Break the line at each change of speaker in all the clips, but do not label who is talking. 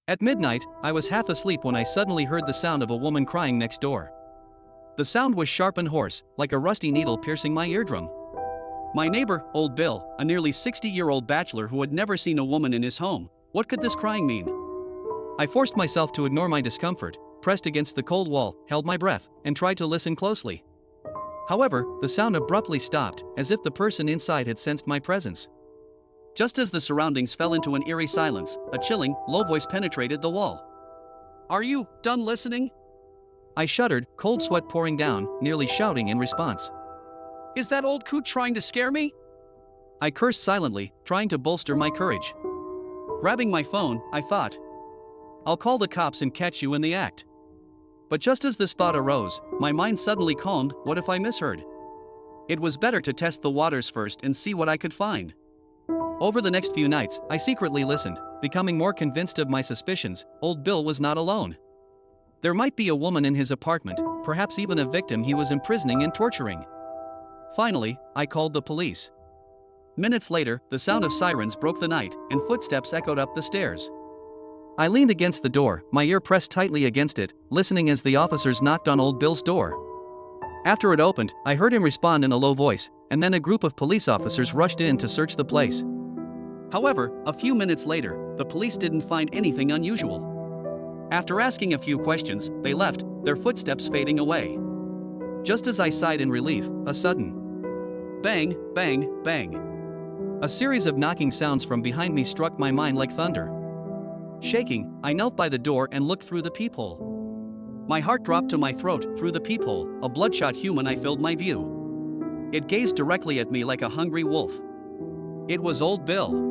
At midnight, I was half asleep when I suddenly heard the sound of a woman crying next door. The sound was sharp and hoarse, like a rusty needle piercing my eardrum. My neighbor, Old Bill, a nearly 60-year-old bachelor who had never seen a woman in his home. What could this crying mean? I forced myself to ignore my discomfort, pressed against the cold wall, held my breath, and tried to listen closely. However, the sound abruptly stopped, as if the person inside had sensed my presence. Just as the surroundings fell into an eerie silence, a chilling, low voice penetrated the wall. "Are you done listening?" I shuddered, cold sweat pouring down, nearly shouting in response. "Is that old coot trying to scare me?" I cursed silently, trying to bolster my courage. Grabbing my phone, I thought, "I'll call the cops and catch you in the act." But just as this thought arose, my mind suddenly calmed. What if I misheard? It was better to test the waters first and see what I could find. Over the next few nights, I secretly listened, becoming more convinced of my suspicions. Old Bill was not alone. There might be a woman in his apartment, perhaps even a victim he was imprisoning and torturing. Finally, I called the police. Minutes later, the sound of sirens broke the night, and footsteps echoed up the stairs. I leaned against the door, my ear pressed tightly against it, listening as the officers knocked on Old Bill's door. After it opened, I heard him respond in a low voice, and then a group of police officers rushed in to search the place. However, a few minutes later, the police didn't find anything unusual. After asking a few questions, they left, their footsteps fading away. Just as I sighed in relief, a sudden bang, bang, bang. A series of knocking sounds from behind me struck my mind like thunder. Shaking, I knelt by the door and looked through the peephole. My heart dropped to my throat. Through the peephole, a bloodshot human eye filled my view. It gazed directly at me like a hungry wolf. It was Old Bill.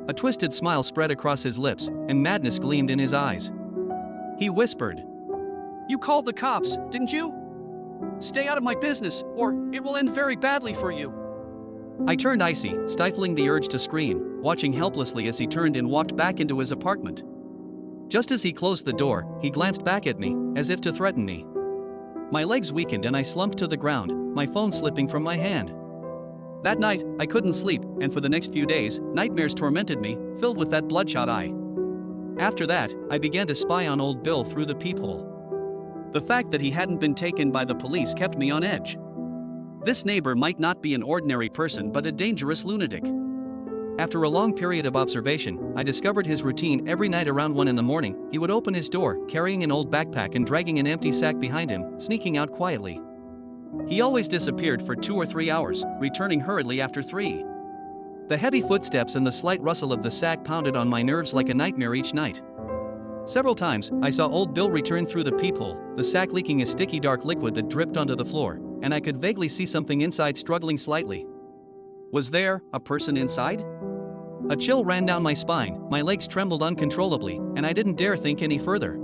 A twisted smile spread across his lips, and madness gleamed in his eyes. He whispered, "You called the cops, didn't you? Stay out of my business, or it will end very badly for you." I turned icy, stifling the urge to scream, watching helplessly as he turned and walked back into his apartment. Just as he closed the door, he glanced back at me, as if to threaten me. My legs weakened and I slumped to the ground, my phone slipping from my hand. That night, I couldn't sleep, and for the next few days, nightmares tormented me, filled with that bloodshot eye. After that, I began to spy on Old Bill through the peephole. The fact that he hadn't been taken by the police kept me on edge. This neighbor might not be an ordinary person but a dangerous lunatic. After a long period of observation, I discovered his routine. Every night around 1 in the morning, he would open his door, carrying an old backpack and dragging an empty sack behind him, sneaking out quietly. He always disappeared for 2 or 3 hours, returning hurriedly after 3. The heavy footsteps and the slight rustle of the sack pounded on my nerves like a nightmare each night. Several times, I saw Old Bill return through the peephole, the sack leaking a sticky dark liquid that dripped onto the floor, and I could vaguely see something inside struggling slightly. Was there a person inside? A chill ran down my spine, my legs trembled uncontrollably, and I didn't dare think any further.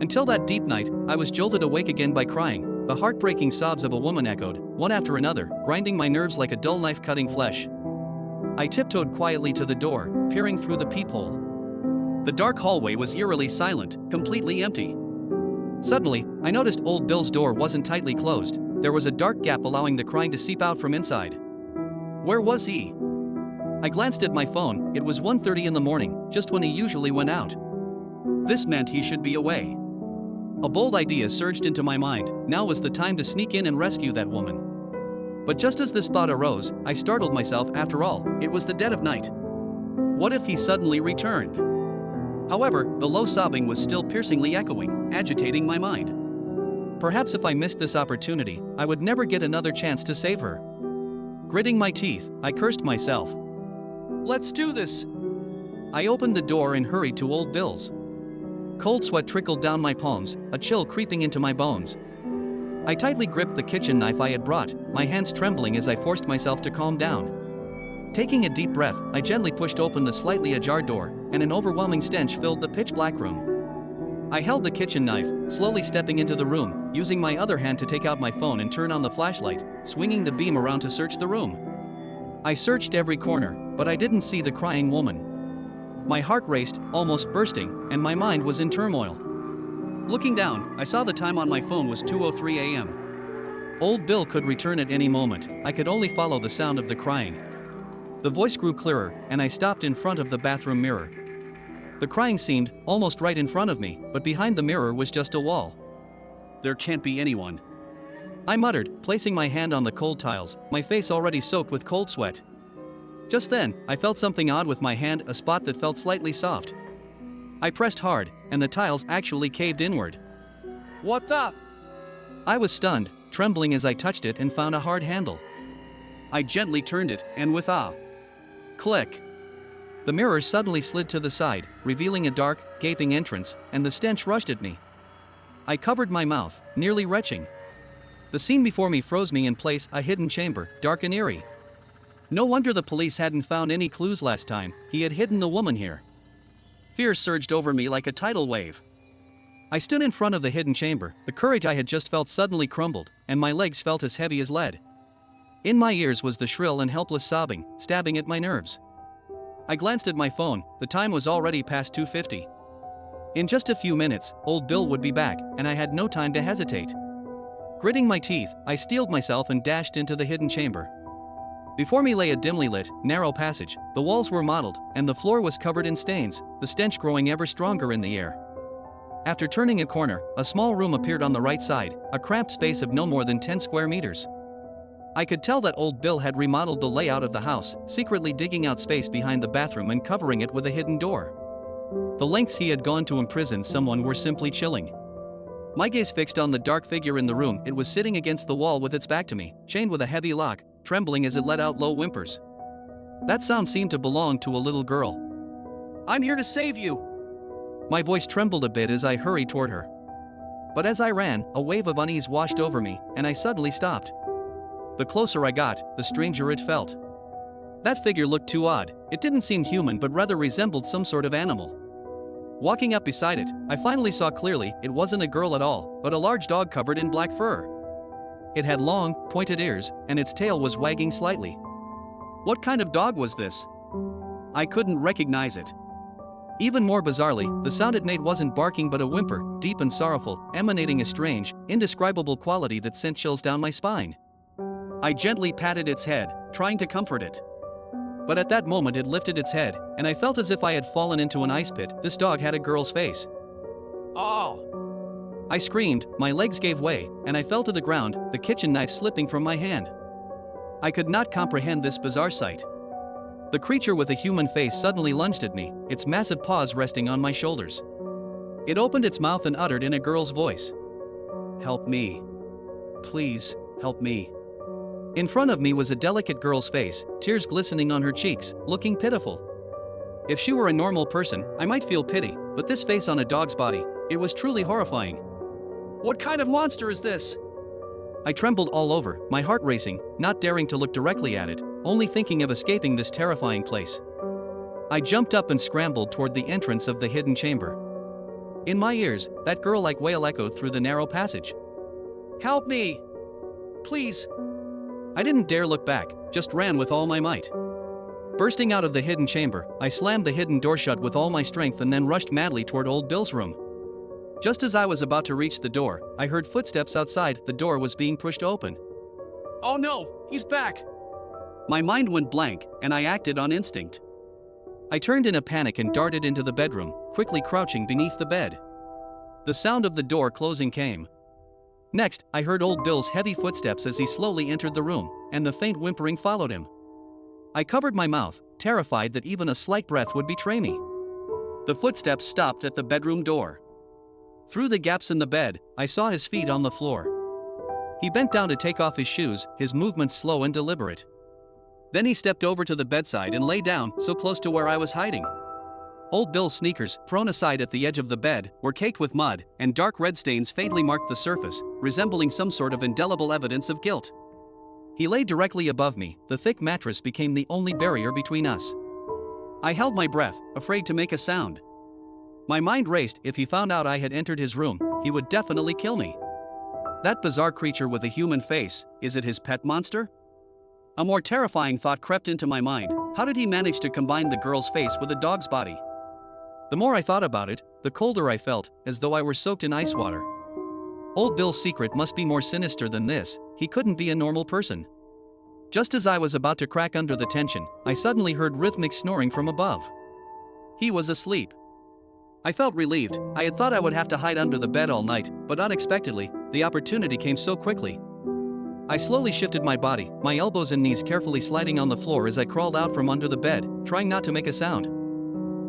Until that deep night, I was jolted awake again by crying. The heartbreaking sobs of a woman echoed, one after another, grinding my nerves like a dull knife cutting flesh. I tiptoed quietly to the door, peering through the peephole. The dark hallway was eerily silent, completely empty. Suddenly, I noticed Old Bill's door wasn't tightly closed. There was a dark gap allowing the crying to seep out from inside. Where was he? I glanced at my phone. It was 1:30 in the morning, just when he usually went out. This meant he should be away. A bold idea surged into my mind. Now was the time to sneak in and rescue that woman. But just as this thought arose, I startled myself. After all, it was the dead of night. What if he suddenly returned? However, the low sobbing was still piercingly echoing, agitating my mind. Perhaps if I missed this opportunity, I would never get another chance to save her. Gritting my teeth, I cursed myself. "Let's do this!" I opened the door and hurried to Old Bill's. Cold sweat trickled down my palms, a chill creeping into my bones. I tightly gripped the kitchen knife I had brought, my hands trembling as I forced myself to calm down. Taking a deep breath, I gently pushed open the slightly ajar door, and an overwhelming stench filled the pitch-black room. I held the kitchen knife, slowly stepping into the room, using my other hand to take out my phone and turn on the flashlight, swinging the beam around to search the room. I searched every corner, but I didn't see the crying woman. My heart raced, almost bursting, and my mind was in turmoil. Looking down, I saw the time on my phone was 2:03 a.m. Old Bill could return at any moment. I could only follow the sound of the crying. The voice grew clearer, and I stopped in front of the bathroom mirror. The crying seemed almost right in front of me, but behind the mirror was just a wall. There can't be anyone, I muttered, placing my hand on the cold tiles, my face already soaked with cold sweat. Just then, I felt something odd with my hand, a spot that felt slightly soft. I pressed hard, and the tiles actually caved inward. What the? I was stunned, trembling as I touched it and found a hard handle. I gently turned it, and with a click, the mirror suddenly slid to the side, revealing a dark, gaping entrance, and the stench rushed at me. I covered my mouth, nearly retching. The scene before me froze me in place, a hidden chamber, dark and eerie. No wonder the police hadn't found any clues last time, he had hidden the woman here. Fear surged over me like a tidal wave. I stood in front of the hidden chamber, the courage I had just felt suddenly crumbled, and my legs felt as heavy as lead. In my ears was the shrill and helpless sobbing, stabbing at my nerves. I glanced at my phone, the time was already past 2:50. In just a few minutes, old Bill would be back, and I had no time to hesitate. Gritting my teeth, I steeled myself and dashed into the hidden chamber. Before me lay a dimly lit, narrow passage, the walls were mottled, and the floor was covered in stains, the stench growing ever stronger in the air. After turning a corner, a small room appeared on the right side, a cramped space of no more than 10 square meters. I could tell that old Bill had remodeled the layout of the house, secretly digging out space behind the bathroom and covering it with a hidden door. The lengths he had gone to imprison someone were simply chilling. My gaze fixed on the dark figure in the room. It was sitting against the wall with its back to me, chained with a heavy lock, trembling as it let out low whimpers. That sound seemed to belong to a little girl. "I'm here to save you!" My voice trembled a bit as I hurried toward her. But as I ran, a wave of unease washed over me, and I suddenly stopped. The closer I got, the stranger it felt. That figure looked too odd. It didn't seem human but rather resembled some sort of animal. Walking up beside it, I finally saw clearly it wasn't a girl at all, but a large dog covered in black fur. It had long, pointed ears, and its tail was wagging slightly. What kind of dog was this? I couldn't recognize it. Even more bizarrely, the sound it made wasn't barking but a whimper, deep and sorrowful, emanating a strange, indescribable quality that sent chills down my spine. I gently patted its head, trying to comfort it. But at that moment it lifted its head, and I felt as if I had fallen into an ice pit. This dog had a girl's face. "Oh!" I screamed, my legs gave way, and I fell to the ground, the kitchen knife slipping from my hand. I could not comprehend this bizarre sight. The creature with a human face suddenly lunged at me, its massive paws resting on my shoulders. It opened its mouth and uttered in a girl's voice, "Help me. Please, help me." In front of me was a delicate girl's face, tears glistening on her cheeks, looking pitiful. If she were a normal person, I might feel pity, but this face on a dog's body, it was truly horrifying. "What kind of monster is this?" I trembled all over, my heart racing, not daring to look directly at it, only thinking of escaping this terrifying place. I jumped up and scrambled toward the entrance of the hidden chamber. In my ears, that girl-like wail echoed through the narrow passage. "Help me! Please!" I didn't dare look back, just ran with all my might. Bursting out of the hidden chamber, I slammed the hidden door shut with all my strength and then rushed madly toward old Bill's room. Just as I was about to reach the door, I heard footsteps outside. The door was being pushed open. "Oh no, he's back!" My mind went blank, and I acted on instinct. I turned in a panic and darted into the bedroom, quickly crouching beneath the bed. The sound of the door closing came. Next, I heard old Bill's heavy footsteps as he slowly entered the room, and the faint whimpering followed him. I covered my mouth, terrified that even a slight breath would betray me. The footsteps stopped at the bedroom door. Through the gaps in the bed, I saw his feet on the floor. He bent down to take off his shoes, his movements slow and deliberate. Then he stepped over to the bedside and lay down, so close to where I was hiding. Old Bill's sneakers, thrown aside at the edge of the bed, were caked with mud, and dark red stains faintly marked the surface, resembling some sort of indelible evidence of guilt. He lay directly above me, the thick mattress became the only barrier between us. I held my breath, afraid to make a sound. My mind raced. If he found out I had entered his room, he would definitely kill me. That bizarre creature with a human face, is it his pet monster? A more terrifying thought crept into my mind. How did he manage to combine the girl's face with a dog's body? The more I thought about it, the colder I felt, as though I were soaked in ice water. Old Bill's secret must be more sinister than this. He couldn't be a normal person. Just as I was about to crack under the tension, I suddenly heard rhythmic snoring from above. He was asleep. I felt relieved. I had thought I would have to hide under the bed all night, but unexpectedly, the opportunity came so quickly. I slowly shifted my body, my elbows and knees carefully sliding on the floor as I crawled out from under the bed, trying not to make a sound.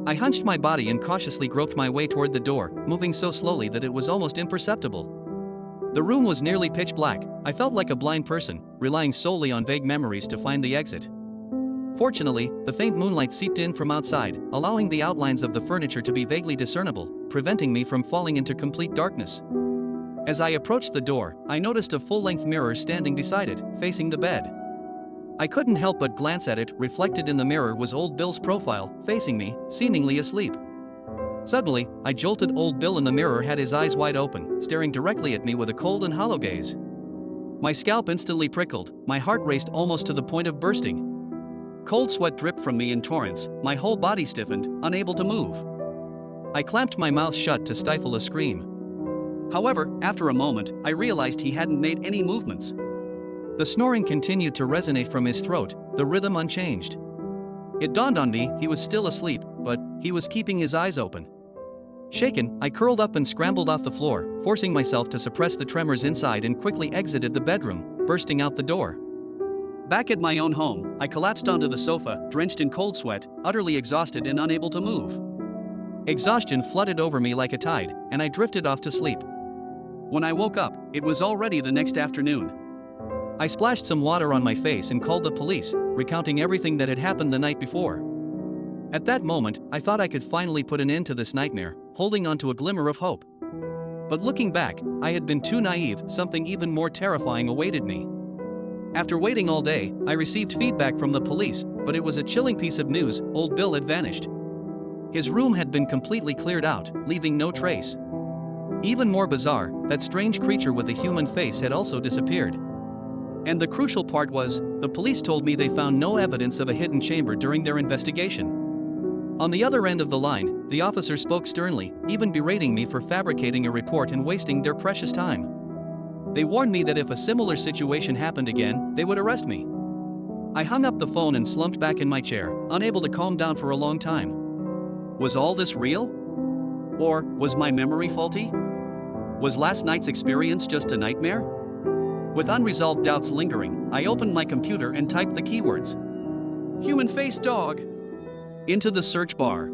I hunched my body and cautiously groped my way toward the door, moving so slowly that it was almost imperceptible. The room was nearly pitch black. I felt like a blind person, relying solely on vague memories to find the exit. Fortunately, the faint moonlight seeped in from outside, allowing the outlines of the furniture to be vaguely discernible, preventing me from falling into complete darkness. As I approached the door, I noticed a full-length mirror standing beside it, facing the bed. I couldn't help but glance at it. Reflected in the mirror was Old Bill's profile, facing me, seemingly asleep. Suddenly, I jolted. Old Bill in the mirror had his eyes wide open, staring directly at me with a cold and hollow gaze. My scalp instantly prickled, my heart raced almost to the point of bursting. Cold sweat dripped from me in torrents, my whole body stiffened, unable to move. I clamped my mouth shut to stifle a scream. However, after a moment, I realized he hadn't made any movements. The snoring continued to resonate from his throat, the rhythm unchanged. It dawned on me he was still asleep, but he was keeping his eyes open. Shaken, I curled up and scrambled off the floor, forcing myself to suppress the tremors inside and quickly exited the bedroom, bursting out the door. Back at my own home, I collapsed onto the sofa, drenched in cold sweat, utterly exhausted and unable to move. Exhaustion flooded over me like a tide, and I drifted off to sleep. When I woke up, it was already the next afternoon. I splashed some water on my face and called the police, recounting everything that had happened the night before. At that moment, I thought I could finally put an end to this nightmare, holding on to a glimmer of hope. But looking back, I had been too naive. Something even more terrifying awaited me. After waiting all day, I received feedback from the police, but it was a chilling piece of news. Old Bill had vanished. His room had been completely cleared out, leaving no trace. Even more bizarre, that strange creature with a human face had also disappeared. And the crucial part was, the police told me they found no evidence of a hidden chamber during their investigation. On the other end of the line, the officer spoke sternly, even berating me for fabricating a report and wasting their precious time. They warned me that if a similar situation happened again, they would arrest me. I hung up the phone and slumped back in my chair, unable to calm down for a long time. Was all this real? Or was my memory faulty? Was last night's experience just a nightmare? With unresolved doubts lingering, I opened my computer and typed the keywords "human face dog" into the search bar.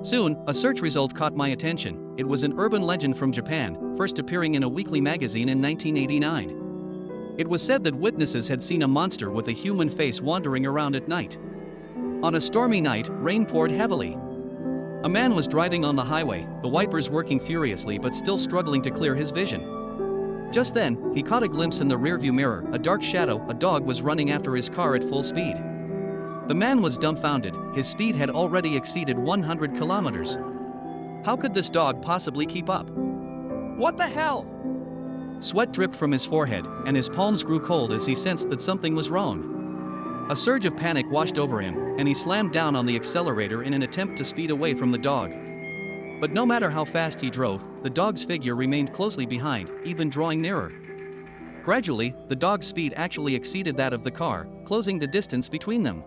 Soon, a search result caught my attention. It was an urban legend from Japan, first appearing in a weekly magazine in 1989. It was said that witnesses had seen a monster with a human face wandering around at night. On a stormy night, rain poured heavily. A man was driving on the highway, the wipers working furiously but still struggling to clear his vision. Just then, he caught a glimpse in the rearview mirror. A dark shadow. A dog was running after his car at full speed. The man was dumbfounded. His speed had already exceeded 100 kilometers. How could this dog possibly keep up? What the hell? Sweat dripped from his forehead, and his palms grew cold as he sensed that something was wrong. A surge of panic washed over him, and he slammed down on the accelerator in an attempt to speed away from the dog. But no matter how fast he drove, the dog's figure remained closely behind, even drawing nearer. Gradually, the dog's speed actually exceeded that of the car, closing the distance between them.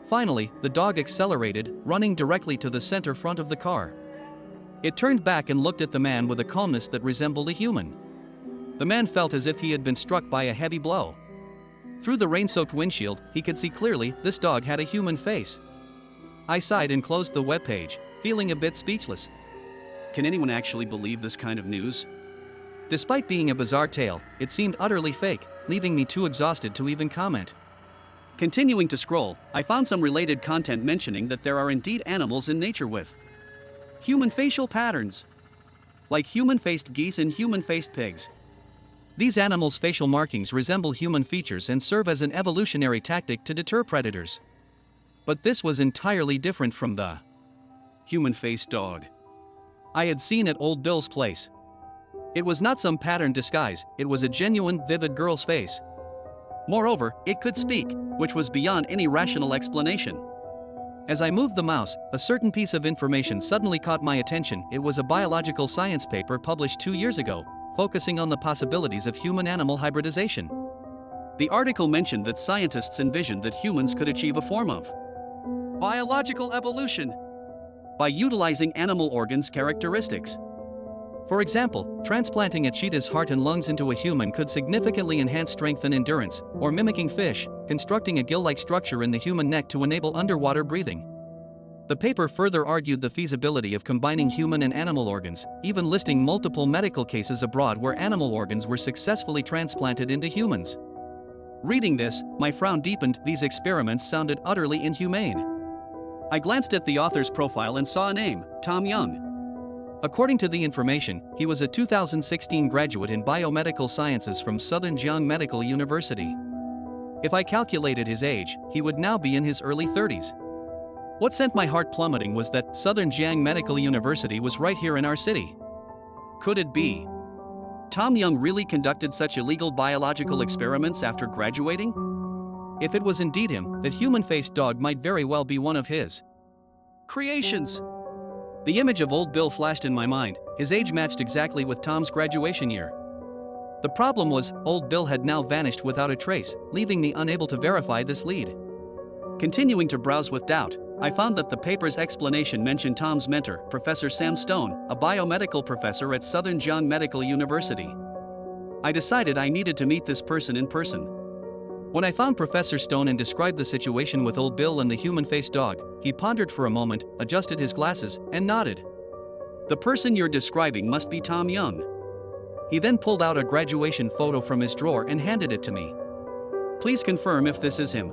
Finally, the dog accelerated, running directly to the center front of the car. It turned back and looked at the man with a calmness that resembled a human. The man felt as if he had been struck by a heavy blow. Through the rain-soaked windshield, he could see clearly this dog had a human face. I sighed and closed the webpage, feeling a bit speechless. Can anyone actually believe this kind of news? Despite being a bizarre tale, it seemed utterly fake, leaving me too exhausted to even comment. Continuing to scroll, I found some related content mentioning that there are indeed animals in nature with human facial patterns, like human-faced geese and human-faced pigs. These animals' facial markings resemble human features and serve as an evolutionary tactic to deter predators. But this was entirely different from the human-faced dog I had seen at Old Bill's place. It was not some patterned disguise, it was a genuine, vivid girl's face. Moreover, it could speak, which was beyond any rational explanation. As I moved the mouse, a certain piece of information suddenly caught my attention. It was a biological science paper published 2 years ago, focusing on the possibilities of human-animal hybridization. The article mentioned that scientists envisioned that humans could achieve a form of biological evolution by utilizing animal organs characteristics. For example, transplanting a cheetah's heart and lungs into a human could significantly enhance strength and endurance, or mimicking fish, constructing a gill-like structure in the human neck to enable underwater breathing. The paper further argued the feasibility of combining human and animal organs, even listing multiple medical cases abroad where animal organs were successfully transplanted into humans. Reading this, my frown deepened. These experiments sounded utterly inhumane. I glanced at the author's profile and saw a name, Tom Young. According to the information, he was a 2016 graduate in biomedical sciences from Southern Jiang Medical University. If I calculated his age, he would now be in his early 30s. What sent my heart plummeting was that Southern Jiang Medical University was right here in our city. Could it be Tom Young really conducted such illegal biological experiments after graduating? If it was indeed him, that human-faced dog might very well be one of his creations. The image of Old Bill flashed in my mind. His age matched exactly with Tom's graduation year. The problem was, Old Bill had now vanished without a trace, leaving me unable to verify this lead. Continuing to browse with doubt, I found that the paper's explanation mentioned Tom's mentor, Professor Sam Stone, a biomedical professor at Southern Jiang Medical University. I decided I needed to meet this person in person. When I found Professor Stone and described the situation with Old Bill and the human-faced dog, he pondered for a moment, adjusted his glasses, and nodded. "The person you're describing must be Tom Young." He then pulled out a graduation photo from his drawer and handed it to me. "Please confirm if this is him."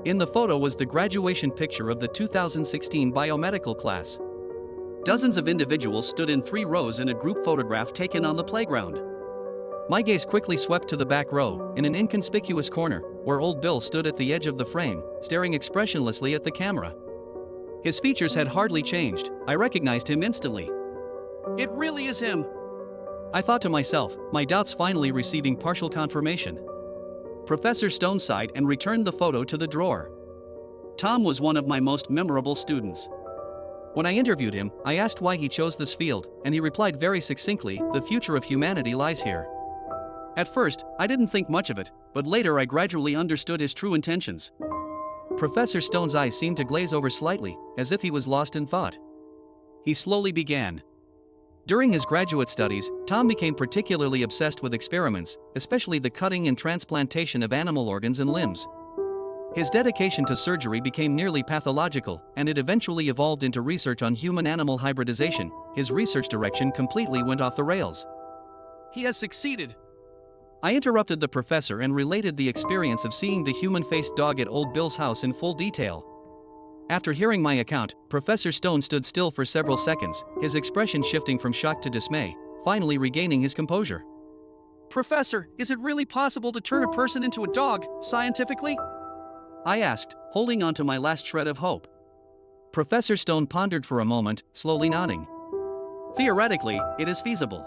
In the photo was the graduation picture of the 2016 biomedical class. Dozens of individuals stood in 3 rows in a group photograph taken on the playground. My gaze quickly swept to the back row, in an inconspicuous corner, where Old Bill stood at the edge of the frame, staring expressionlessly at the camera. His features had hardly changed. I recognized him instantly. "It really is him," I thought to myself, my doubts finally receiving partial confirmation. Professor Stone sighed and returned the photo to the drawer. Tom was one of my most memorable students. When I interviewed him, I asked why he chose this field, and he replied very succinctly, "The future of humanity lies here." At first, I didn't think much of it, but later I gradually understood his true intentions. Professor Stone's eyes seemed to glaze over slightly, as if he was lost in thought. He slowly began. During his graduate studies, Tom became particularly obsessed with experiments, especially the cutting and transplantation of animal organs and limbs. His dedication to surgery became nearly pathological, and it eventually evolved into research on human-animal hybridization. His research direction completely went off the rails. "He has succeeded." I interrupted the professor and related the experience of seeing the human-faced dog at Old Bill's house in full detail. After hearing my account, Professor Stone stood still for several seconds, his expression shifting from shock to dismay, finally regaining his composure. "Professor, is it really possible to turn a person into a dog, scientifically?" I asked, holding on to my last shred of hope. Professor Stone pondered for a moment, slowly nodding. "Theoretically, it is feasible.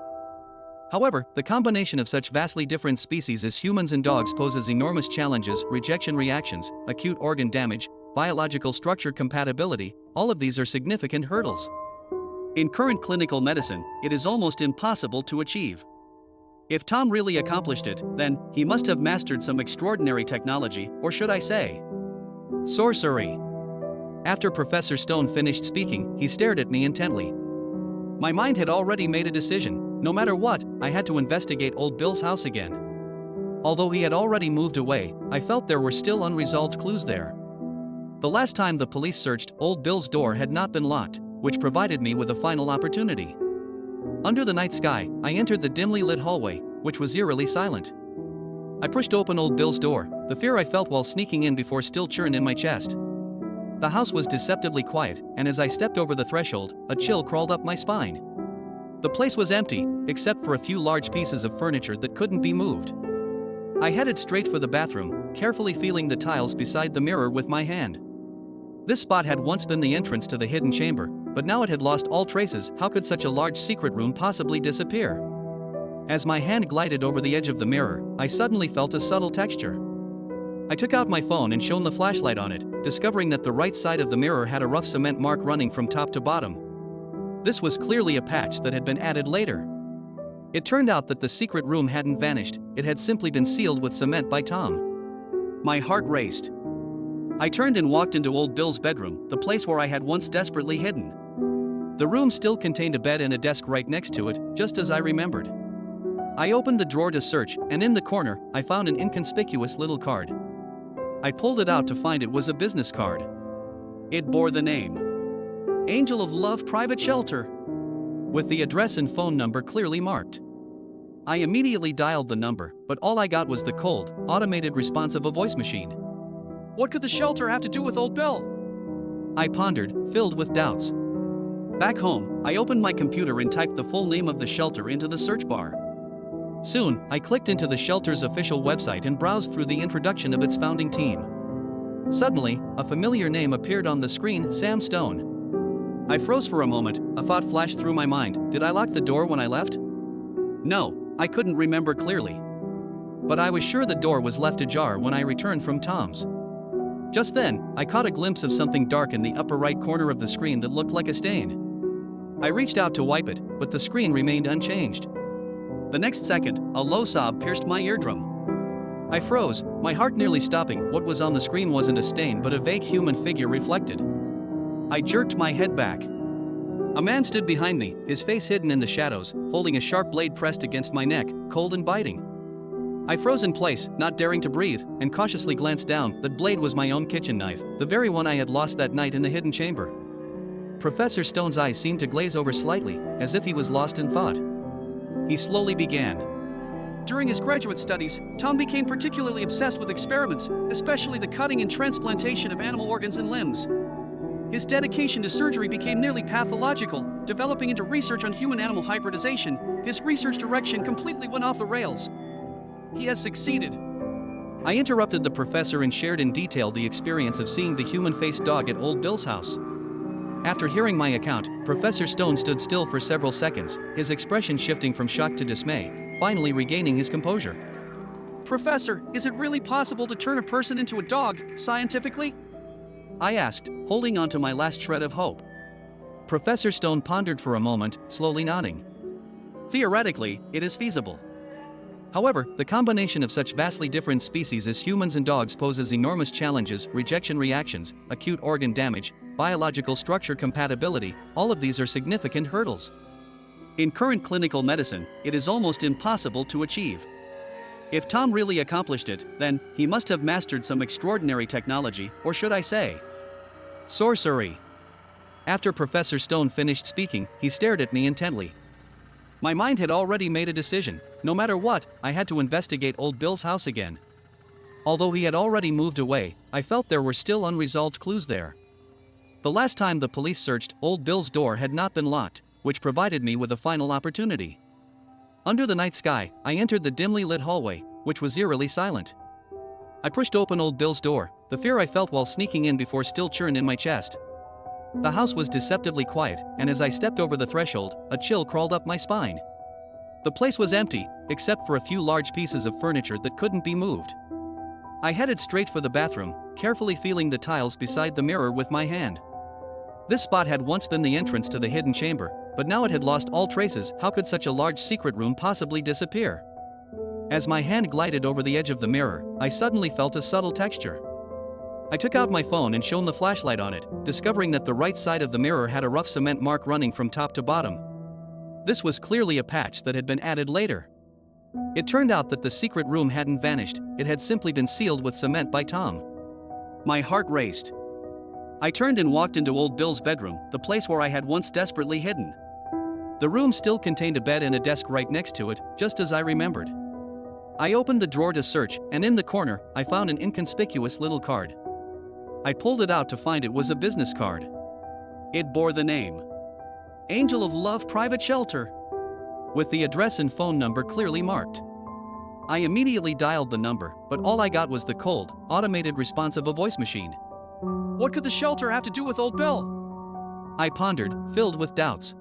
However, the combination of such vastly different species as humans and dogs poses enormous challenges: rejection reactions, acute organ damage, biological structure compatibility. All of these are significant hurdles. In current clinical medicine, it is almost impossible to achieve. If Tom really accomplished it, then he must have mastered some extraordinary technology, or should I say, sorcery." After Professor Stone finished speaking, he stared at me intently. My mind had already made a decision. No matter what, I had to investigate Old Bill's house again. Although he had already moved away, I felt there were still unresolved clues there. The last time the police searched, Old Bill's door had not been locked, which provided me with a final opportunity. Under the night sky, I entered the dimly lit hallway, which was eerily silent. I pushed open Old Bill's door. The fear I felt while sneaking in before still churned in my chest. The house was deceptively quiet, and as I stepped over the threshold, a chill crawled up my spine. The place was empty, except for a few large pieces of furniture that couldn't be moved. I headed straight for the bathroom, carefully feeling the tiles beside the mirror with my hand. This spot had once been the entrance to the hidden chamber, but now it had lost all traces. How could such a large secret room possibly disappear? As my hand glided over the edge of the mirror, I suddenly felt a subtle texture. I took out my phone and shone the flashlight on it, discovering that the right side of the mirror had a rough cement mark running from top to bottom. This was clearly a patch that had been added later. It turned out that the secret room hadn't vanished, it had simply been sealed with cement by Tom. My heart raced. I turned and walked into Old Bill's bedroom, the place where I had once desperately hidden. The room still contained a bed and a desk right next to it, just as I remembered. I opened the drawer to search, and in the corner, I found an inconspicuous little card. I pulled it out to find it was a business card. It bore the name Angel of Love Private Shelter, with the address and phone number clearly marked. I immediately dialed the number, but all I got was the cold, automated response of a voice machine.
What could the shelter have to do with Old Bill?
I pondered, filled with doubts. Back home, I opened my computer and typed the full name of the shelter into the search bar. Soon, I clicked into the shelter's official website and browsed through the introduction of its founding team. Suddenly, a familiar name appeared on the screen: Sam Stone. I froze for a moment, a thought flashed through my mind: did I lock the door when I left? No, I couldn't remember clearly. But I was sure the door was left ajar when I returned from Tom's. Just then, I caught a glimpse of something dark in the upper right corner of the screen that looked like a stain. I reached out to wipe it, but the screen remained unchanged. The next second, a low sob pierced my eardrum. I froze, my heart nearly stopping. What was on the screen wasn't a stain but a vague human figure reflected. I jerked my head back. A man stood behind me, his face hidden in the shadows, holding a sharp blade pressed against my neck, cold and biting. I froze in place, not daring to breathe, and cautiously glanced down. The blade was my own kitchen knife, the very one I had lost that night in the hidden chamber. Professor Stone's eyes seemed to glaze over slightly, as if he was lost in thought. He slowly began.
During his graduate studies, Tom became particularly obsessed with experiments, especially the cutting and transplantation of animal organs and limbs. His dedication to surgery became nearly pathological, developing into research on human-animal hybridization. His research direction completely went off the rails. He has succeeded.
I interrupted the professor and shared in detail the experience of seeing the human-faced dog at Old Bill's house. After hearing my account, Professor Stone stood still for several seconds, his expression shifting from shock to dismay, finally regaining his composure.
Professor, is it really possible to turn a person into a dog, scientifically?
I asked, holding on to my last shred of hope. Professor Stone pondered for a moment, slowly nodding. Theoretically, it is feasible. However, the combination of such vastly different species as humans and dogs poses enormous challenges: rejection reactions, acute organ damage, biological structure compatibility. All of these are significant hurdles. In current clinical medicine, it is almost impossible to achieve. If Tom really accomplished it, then he must have mastered some extraordinary technology, or should I say, sorcery. After Professor Stone finished speaking, he stared at me intently. My mind had already made a decision. No matter what, I had to investigate Old Bill's house again. Although he had already moved away, I felt there were still unresolved clues there. The last time the police searched, Old Bill's door had not been locked, which provided me with a final opportunity. Under the night sky, I entered the dimly lit hallway, which was eerily silent. I pushed open Old Bill's door, the fear I felt while sneaking in before still churned in my chest. The house was deceptively quiet, and as I stepped over the threshold, a chill crawled up my spine. The place was empty, except for a few large pieces of furniture that couldn't be moved. I headed straight for the bathroom, carefully feeling the tiles beside the mirror with my hand. This spot had once been the entrance to the hidden chamber, but now it had lost all traces. How could such a large secret room possibly disappear? As my hand glided over the edge of the mirror, I suddenly felt a subtle texture. I took out my phone and shone the flashlight on it, discovering that the right side of the mirror had a rough cement mark running from top to bottom. This was clearly a patch that had been added later. It turned out that the secret room hadn't vanished, it had simply been sealed with cement by Tom. My heart raced. I turned and walked into Old Bill's bedroom, the place where I had once desperately hidden. The room still contained a bed and a desk right next to it, just as I remembered. I opened the drawer to search, and in the corner, I found an inconspicuous little card. I pulled it out to find it was a business card. It bore the name Angel of Love Private Shelter, with the address and phone number clearly marked. I immediately dialed the number, but all I got was the cold, automated response of a voice machine.
What could the shelter have to do with Old Bill?
I pondered, filled with doubts.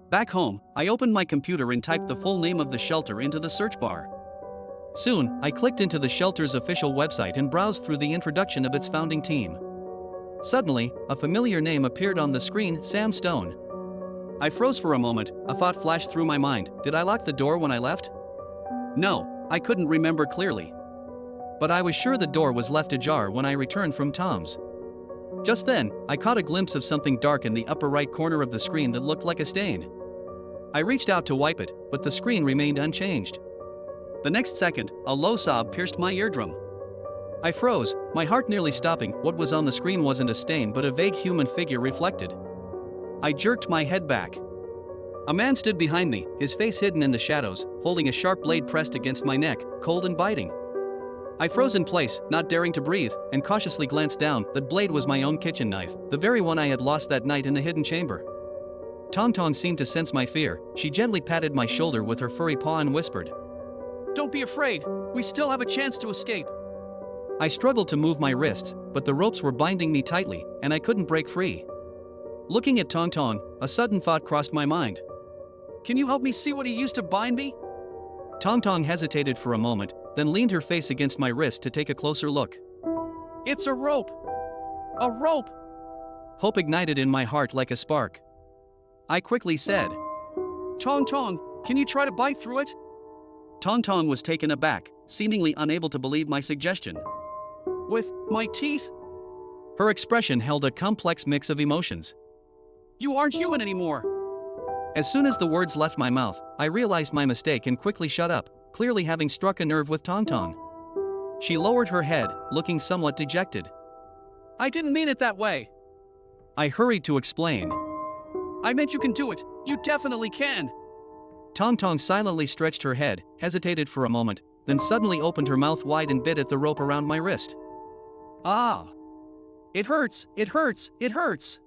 Back home, I opened my computer and typed the full name of the shelter into the search bar. Soon, I clicked into the shelter's official website and browsed through the introduction of its founding team. Suddenly, a familiar name appeared on the screen: Sam Stone. I froze for a moment, a thought flashed through my mind: did I lock the door when I left? No, I couldn't remember clearly. But I was sure the door was left ajar when I returned from Tom's. Just then, I caught a glimpse of something dark in the upper right corner of the screen that looked like a stain. I reached out to wipe it, but the screen remained unchanged.
The next second, a low sob pierced my eardrum.
I froze, my heart nearly stopping. What was on the screen wasn't a stain but a vague human figure reflected.
I jerked my head back. A man stood behind me, his face hidden in the shadows, holding a sharp blade pressed against my neck, cold and biting. I froze in place, not daring to breathe, and cautiously glanced down. That blade was my own kitchen knife, the very one I had lost that night in the hidden chamber. Tong Tong seemed to sense my fear. She gently patted my shoulder with her furry paw and whispered, "Don't be afraid, we still have a chance to escape."
I struggled to move my wrists, but the ropes were binding me tightly, and I couldn't break free. Looking at Tong Tong, a sudden thought crossed my mind.
"Can you help me see what he used to bind me?"
Tong Tong hesitated for a moment, then leaned her face against my wrist to take a closer look.
"It's a rope! A rope!"
Hope ignited in my heart like a spark. I quickly said,
"Tong Tong, can you try to bite through it?"
Tong Tong was taken aback, seemingly unable to believe my suggestion.
"With my teeth?"
Her expression held a complex mix of emotions.
"You aren't human anymore."
As soon as the words left my mouth, I realized my mistake and quickly shut up, clearly having struck a nerve with Tong Tong. She lowered her head, looking somewhat dejected.
"I didn't mean it that way."
I hurried to explain.
"I meant you can do it. You definitely can."
Tong Tong silently stretched her head, hesitated for a moment, then suddenly opened her mouth wide and bit at the rope around my wrist.
"Ah! It hurts, it hurts, it hurts!"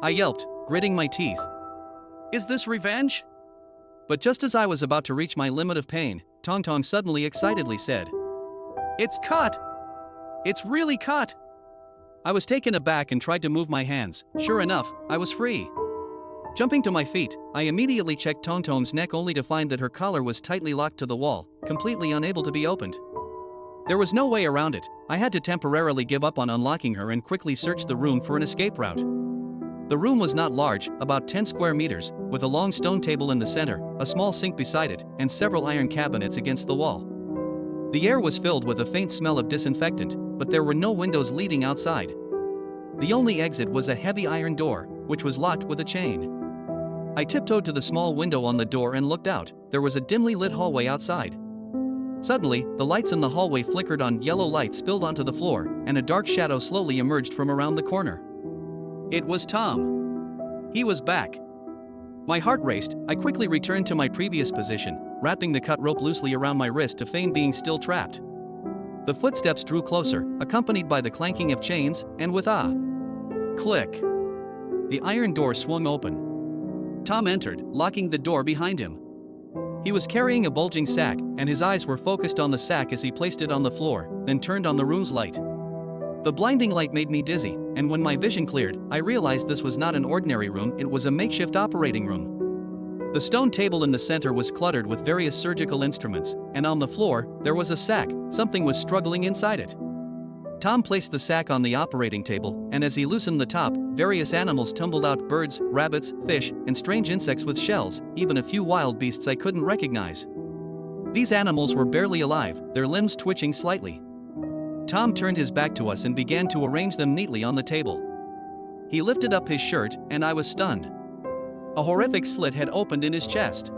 I yelped, gritting my teeth.
"Is this revenge?"
But just as I was about to reach my limit of pain, Tong Tong suddenly excitedly said,
"It's cut! It's really cut!"
I was taken aback and tried to move my hands. Sure enough, I was free. Jumping to my feet, I immediately checked Tong Tong's neck only to find that her collar was tightly locked to the wall, completely unable to be opened. There was no way around it. I had to temporarily give up on unlocking her and quickly search the room for an escape route. The room was not large, about 10 square meters, with a long stone table in the center, a small sink beside it, and several iron cabinets against the wall. The air was filled with a faint smell of disinfectant, but there were no windows leading outside. The only exit was a heavy iron door, which was locked with a chain. I tiptoed to the small window on the door and looked out. There was a dimly lit hallway outside. Suddenly, the lights in the hallway flickered on, yellow light spilled onto the floor, and a dark shadow slowly emerged from around the corner.
It was Tom. He was back.
My heart raced. I quickly returned to my previous position, wrapping the cut rope loosely around my wrist to feign being still trapped. The footsteps drew closer, accompanied by the clanking of chains, and with a click, the iron door swung open. Tom entered, locking the door behind him. He was carrying a bulging sack, and his eyes were focused on the sack as he placed it on the floor, then turned on the room's light. The blinding light made me dizzy, and when my vision cleared, I realized this was not an ordinary room, it was a makeshift operating room. The stone table in the center was cluttered with various surgical instruments, and on the floor, there was a sack. Something was struggling inside it. Tom placed the sack on the operating table, and as he loosened the top, various animals tumbled out: birds, rabbits, fish, and strange insects with shells, even a few wild beasts I couldn't recognize. These animals were barely alive, their limbs twitching slightly. Tom turned his back to us and began to arrange them neatly on the table. He lifted up his shirt, and I was stunned. A horrific slit had opened in his chest.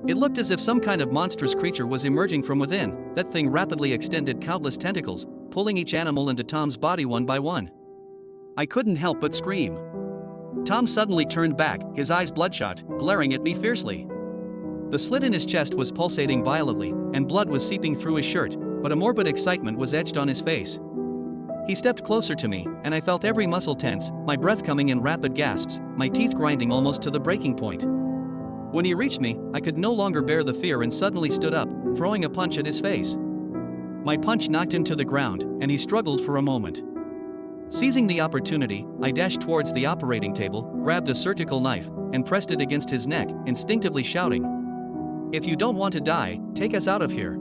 It looked as if some kind of monstrous creature was emerging from within. That thing rapidly extended countless tentacles, pulling each animal into Tom's body one by one. I couldn't help but scream. Tom suddenly turned back, his eyes bloodshot, glaring at me fiercely. The slit in his chest was pulsating violently, and blood was seeping through his shirt, but a morbid excitement was etched on his face. He stepped closer to me, and I felt every muscle tense, my breath coming in rapid gasps, my teeth grinding almost to the breaking point. When he reached me, I could no longer bear the fear and suddenly stood up, throwing a punch at his face. My punch knocked him to the ground, and he struggled for a moment. Seizing the opportunity, I dashed towards the operating table, grabbed a surgical knife, and pressed it against his neck, instinctively shouting, "If you don't want to die, take us out of here."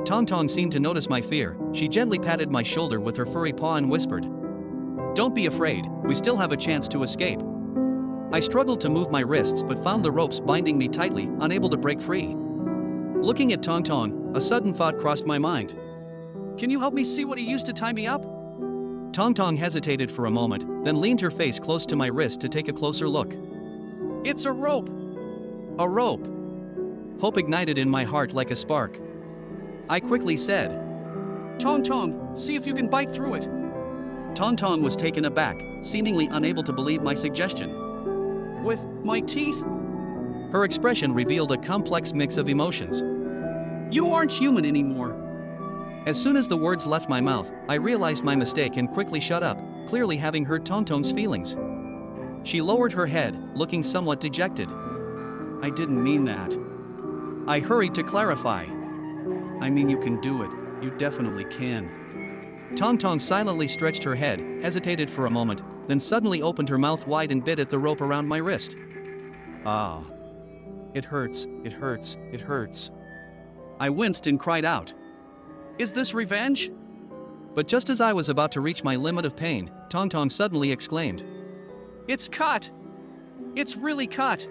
Tong Tong seemed to notice my fear. She gently patted my shoulder with her furry paw and whispered, "Don't be afraid, we still have a chance to escape." I struggled to move my wrists but found the ropes binding me tightly, unable to break free. Looking at Tong Tong, a sudden thought crossed my mind.
"Can you help me see what he used to tie me up?"
Tong Tong hesitated for a moment, then leaned her face close to my wrist to take a closer look.
It's a rope.
A rope. Hope ignited in my heart like a spark. I quickly said,
Tong Tong, see if you can bite through it.
Tong Tong was taken aback, seemingly unable to believe my suggestion.
With my teeth?
Her expression revealed a complex mix of emotions.
You aren't human anymore.
As soon as the words left my mouth, I realized my mistake and quickly shut up, clearly having hurt Tong Tong's feelings. She lowered her head, looking somewhat dejected.
I didn't mean that.
I hurried to clarify.
I mean, you can do it. You definitely can.
Tong Tong silently stretched her head, hesitated for a moment, then suddenly opened her mouth wide and bit at the rope around my wrist.
Ah. It hurts, it hurts, it hurts.
I winced and cried out.
Is this revenge?
But just as I was about to reach my limit of pain, Tong Tong suddenly exclaimed.
It's cut! It's really cut!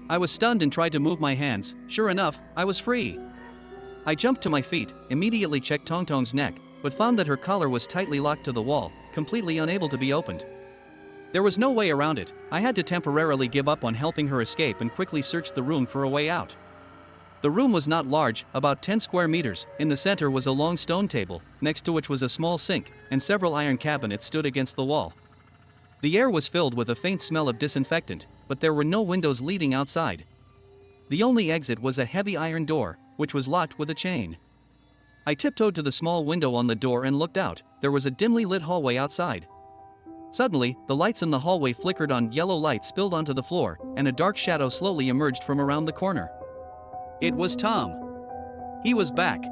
I was stunned and tried to move my hands. Sure enough, I was free. I jumped to my feet, immediately checked Tong Tong's neck, but found that her collar was tightly locked to the wall, completely unable to be opened. There was no way around it. I had to temporarily give up on helping her escape and quickly searched the room for a way out. The room was not large, about 10 square meters. In the center was a long stone table, next to which was a small sink, and several iron cabinets stood against the wall. The air was filled with a faint smell of disinfectant, but there were no windows leading outside. The only exit was a heavy iron door, which was locked with a chain. I tiptoed to the small window on the door and looked out. There was a dimly lit hallway outside. Suddenly, the lights in the hallway flickered on, yellow light spilled onto the floor, and a dark shadow slowly emerged from around the corner.
It was Tom.
He was back.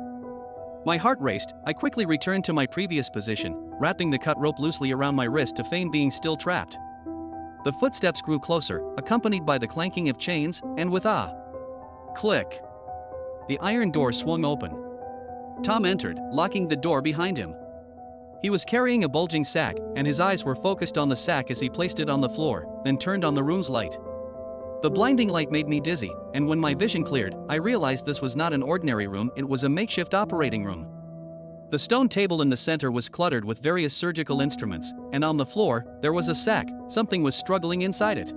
My heart raced. I quickly returned to my previous position, wrapping the cut rope loosely around my wrist to feign being still trapped. The footsteps grew closer, accompanied by the clanking of chains, and with a click, the iron door swung open. Tom entered, locking the door behind him. He was carrying a bulging sack, and his eyes were focused on the sack as he placed it on the floor, then turned on the room's light. The blinding light made me dizzy, and when my vision cleared, I realized this was not an ordinary room, it was a makeshift operating room. The stone table in the center was cluttered with various surgical instruments, and on the floor, there was a sack. Something was struggling inside it.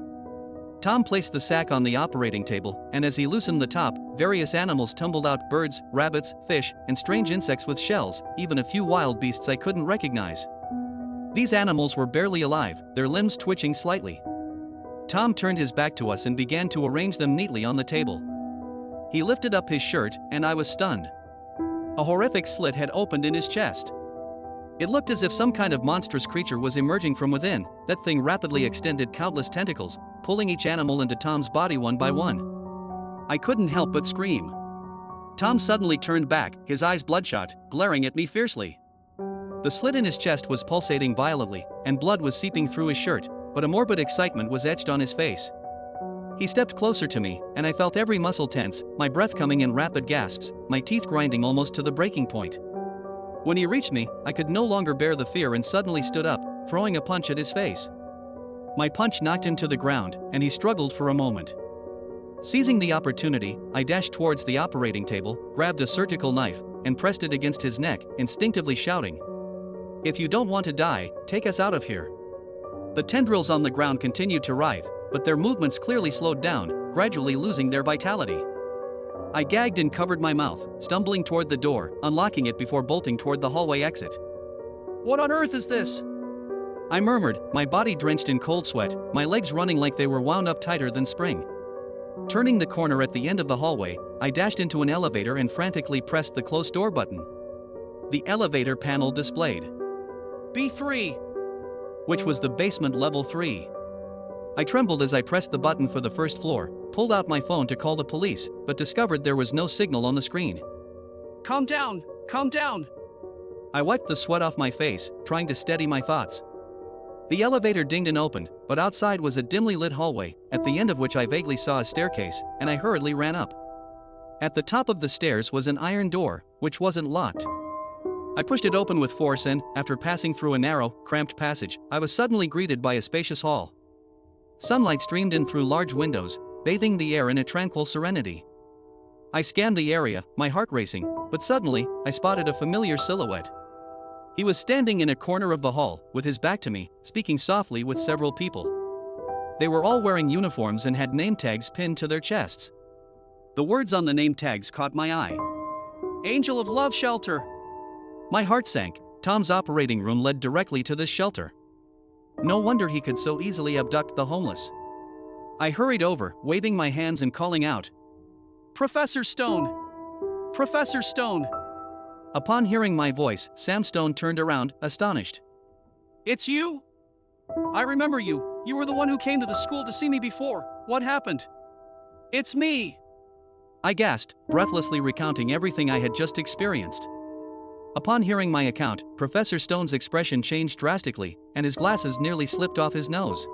Tom placed the sack on the operating table, and as he loosened the top, various animals tumbled out: birds, rabbits, fish, and strange insects with shells, even a few wild beasts I couldn't recognize. These animals were barely alive, their limbs twitching slightly. Tom turned his back to us and began to arrange them neatly on the table. He lifted up his shirt, and I was stunned. A horrific slit had opened in his chest. It looked as if some kind of monstrous creature was emerging from within. That thing rapidly extended countless tentacles, pulling each animal into Tom's body one by one. I couldn't help but scream. Tom suddenly turned back, his eyes bloodshot, glaring at me fiercely. The slit in his chest was pulsating violently, and blood was seeping through his shirt, but a morbid excitement was etched on his face. He stepped closer to me, and I felt every muscle tense, my breath coming in rapid gasps, my teeth grinding almost to the breaking point. When he reached me, I could no longer bear the fear and suddenly stood up, throwing a punch at his face. My punch knocked him to the ground, and he struggled for a moment. Seizing the opportunity, I dashed towards the operating table, grabbed a surgical knife, and pressed it against his neck, instinctively shouting, "If you don't want to die, take us out of here." The tendrils on the ground continued to writhe, but their movements clearly slowed down, gradually losing their vitality. I gagged and covered my mouth, stumbling toward the door, unlocking it before bolting toward the hallway exit.
What on earth is this?
I murmured, my body drenched in cold sweat, my legs running like they were wound up tighter than spring. Turning the corner at the end of the hallway, I dashed into an elevator and frantically pressed the close door button. The elevator panel displayed
B3,
which was the basement level 3. I trembled as I pressed the button for the first floor, pulled out my phone to call the police, but discovered there was no signal on the screen.
Calm down, calm down.
I wiped the sweat off my face, trying to steady my thoughts. The elevator dinged and opened, but outside was a dimly lit hallway, at the end of which I vaguely saw a staircase, and I hurriedly ran up. At the top of the stairs was an iron door, which wasn't locked. I pushed it open with force and, after passing through a narrow, cramped passage, I was suddenly greeted by a spacious hall. Sunlight streamed in through large windows, bathing the air in a tranquil serenity. I scanned the area, my heart racing, but suddenly, I spotted a familiar silhouette. He was standing in a corner of the hall, with his back to me, speaking softly with several people. They were all wearing uniforms and had name tags pinned to their chests.
The words on the name tags caught my eye. Angel of Love Shelter.
My heart sank. Tom's operating room led directly to this shelter. No wonder he could so easily abduct the homeless. I hurried over, waving my hands and calling out,
Professor Stone! Professor Stone!
Upon hearing my voice, Sam Stone turned around, astonished.
It's you? I remember you. You were the one who came to the school to see me before. What happened? It's me!
I gasped, breathlessly recounting everything I had just experienced. Upon hearing my account, Professor Stone's expression changed drastically, and his glasses nearly slipped off his nose.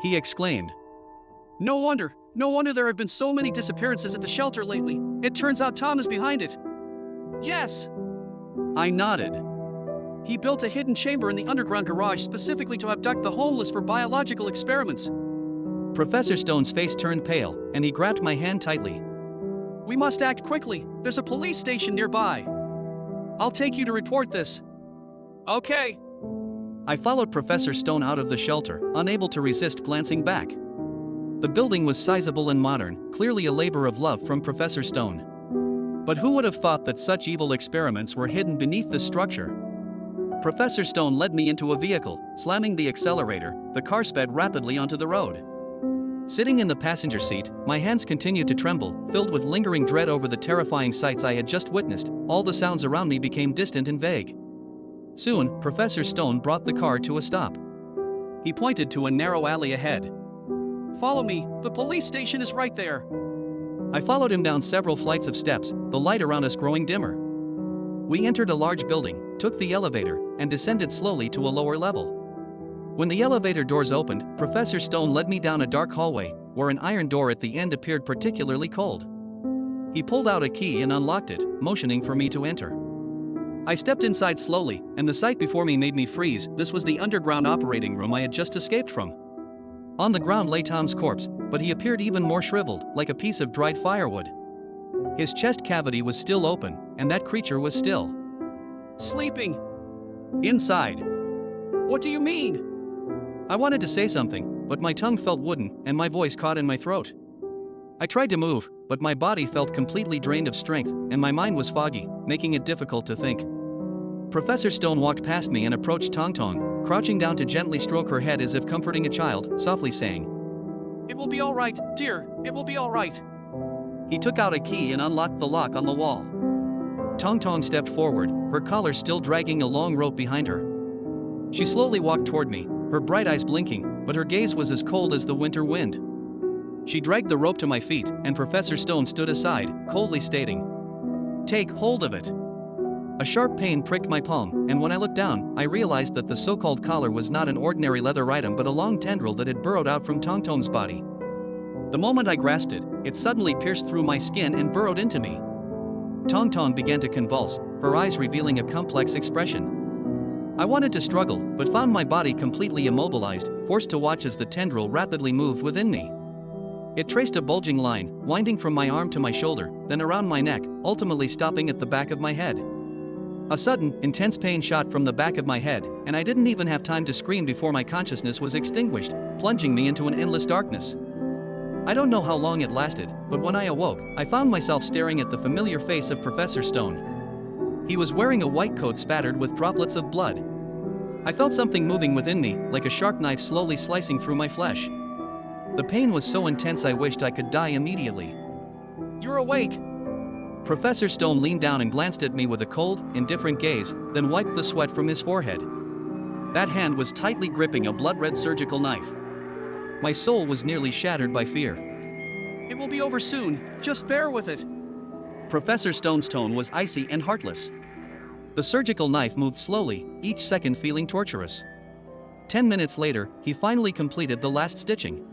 He exclaimed,
No wonder there have been so many disappearances at the shelter lately. It turns out Tom is behind it. Yes.
I nodded.
He built a hidden chamber in the underground garage specifically to abduct the homeless for biological experiments.
Professor Stone's face turned pale, and he grabbed my hand tightly.
We must act quickly. There's a police station nearby. I'll take you to report this. Okay.
I followed Professor Stone out of the shelter, unable to resist glancing back. The building was sizable and modern, clearly a labor of love from Professor Stone. But who would have thought that such evil experiments were hidden beneath this structure? Professor Stone led me into a vehicle. Slamming the accelerator, the car sped rapidly onto the road. Sitting in the passenger seat, my hands continued to tremble, filled with lingering dread over the terrifying sights I had just witnessed. All the sounds around me became distant and vague. Soon, Professor Stone brought the car to a stop. He pointed to a narrow alley ahead.
Follow me, the police station is right there.
I followed him down several flights of steps, the light around us growing dimmer. We entered a large building, took the elevator, and descended slowly to a lower level. When the elevator doors opened, Professor Stone led me down a dark hallway, where an iron door at the end appeared particularly cold. He pulled out a key and unlocked it, motioning for me to enter. I stepped inside slowly, and the sight before me made me freeze. This was the underground operating room I had just escaped from. On the ground lay Tom's corpse, but he appeared even more shriveled, like a piece of dried firewood. His chest cavity was still open, and that creature was still
sleeping
inside.
What do you mean?
I wanted to say something, but my tongue felt wooden and my voice caught in my throat. I tried to move, but my body felt completely drained of strength, and my mind was foggy, making it difficult to think. Professor Stone walked past me and approached Tong Tong, crouching down to gently stroke her head as if comforting a child, softly saying,
It will be all right, dear, it will be all right.
He took out a key and unlocked the lock on the wall. Tong Tong stepped forward, her collar still dragging a long rope behind her. She slowly walked toward me, her bright eyes blinking, but her gaze was as cold as the winter wind. She dragged the rope to my feet, and Professor Stone stood aside, coldly stating, Take hold of it. A sharp pain pricked my palm, and when I looked down, I realized that the so-called collar was not an ordinary leather item but a long tendril that had burrowed out from Tong Tong's body. The moment I grasped it, it suddenly pierced through my skin and burrowed into me. Tong Tong began to convulse, her eyes revealing a complex expression. I wanted to struggle, but found my body completely immobilized, forced to watch as the tendril rapidly moved within me. It traced a bulging line, winding from my arm to my shoulder, then around my neck, ultimately stopping at the back of my head. A sudden, intense pain shot from the back of my head, and I didn't even have time to scream before my consciousness was extinguished, plunging me into an endless darkness. I don't know how long it lasted, but when I awoke, I found myself staring at the familiar face of Professor Stone. He was wearing a white coat spattered with droplets of blood. I felt something moving within me, like a sharp knife slowly slicing through my flesh. The pain was so intense I wished I could die immediately.
You're awake.
Professor Stone leaned down and glanced at me with a cold, indifferent gaze, then wiped the sweat from his forehead. That hand was tightly gripping a blood-red surgical knife. My soul was nearly shattered by fear.
It will be over soon, just bear with it.
Professor Stone's tone was icy and heartless. The surgical knife moved slowly, each second feeling torturous. 10 minutes later, he finally completed the last stitching.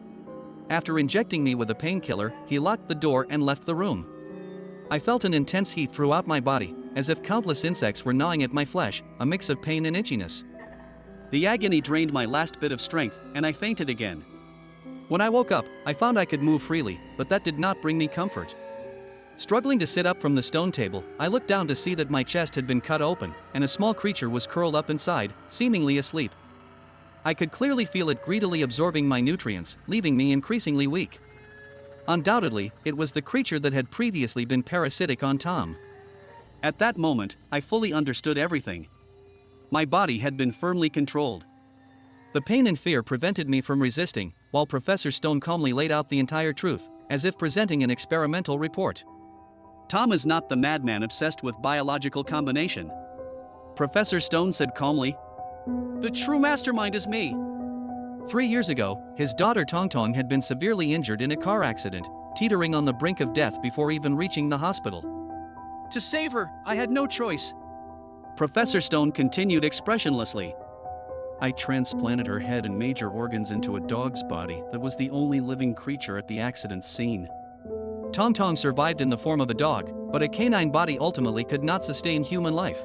After injecting me with a painkiller, he locked the door and left the room. I felt an intense heat throughout my body, as if countless insects were gnawing at my flesh, a mix of pain and itchiness. The agony drained my last bit of strength, and I fainted again. When I woke up, I found I could move freely, but that did not bring me comfort. Struggling to sit up from the stone table, I looked down to see that my chest had been cut open, and a small creature was curled up inside, seemingly asleep. I could clearly feel it greedily absorbing my nutrients, leaving me increasingly weak. Undoubtedly, it was the creature that had previously been parasitic on Tom.
At that moment, I fully understood everything. My body had been firmly controlled.
The pain and fear prevented me from resisting, while Professor Stone calmly laid out the entire truth, as if presenting an experimental report.
Tom is not the madman obsessed with biological combination, Professor Stone said calmly. The true mastermind is me.
3 years ago, his daughter Tong Tong had been severely injured in a car accident, teetering on the brink of death before even reaching the hospital.
To save her, I had no choice,
Professor Stone continued expressionlessly. I transplanted her head and major organs into a dog's body that was the only living creature at the accident scene. Tong Tong survived in the form of a dog, but a canine body ultimately could not sustain human life.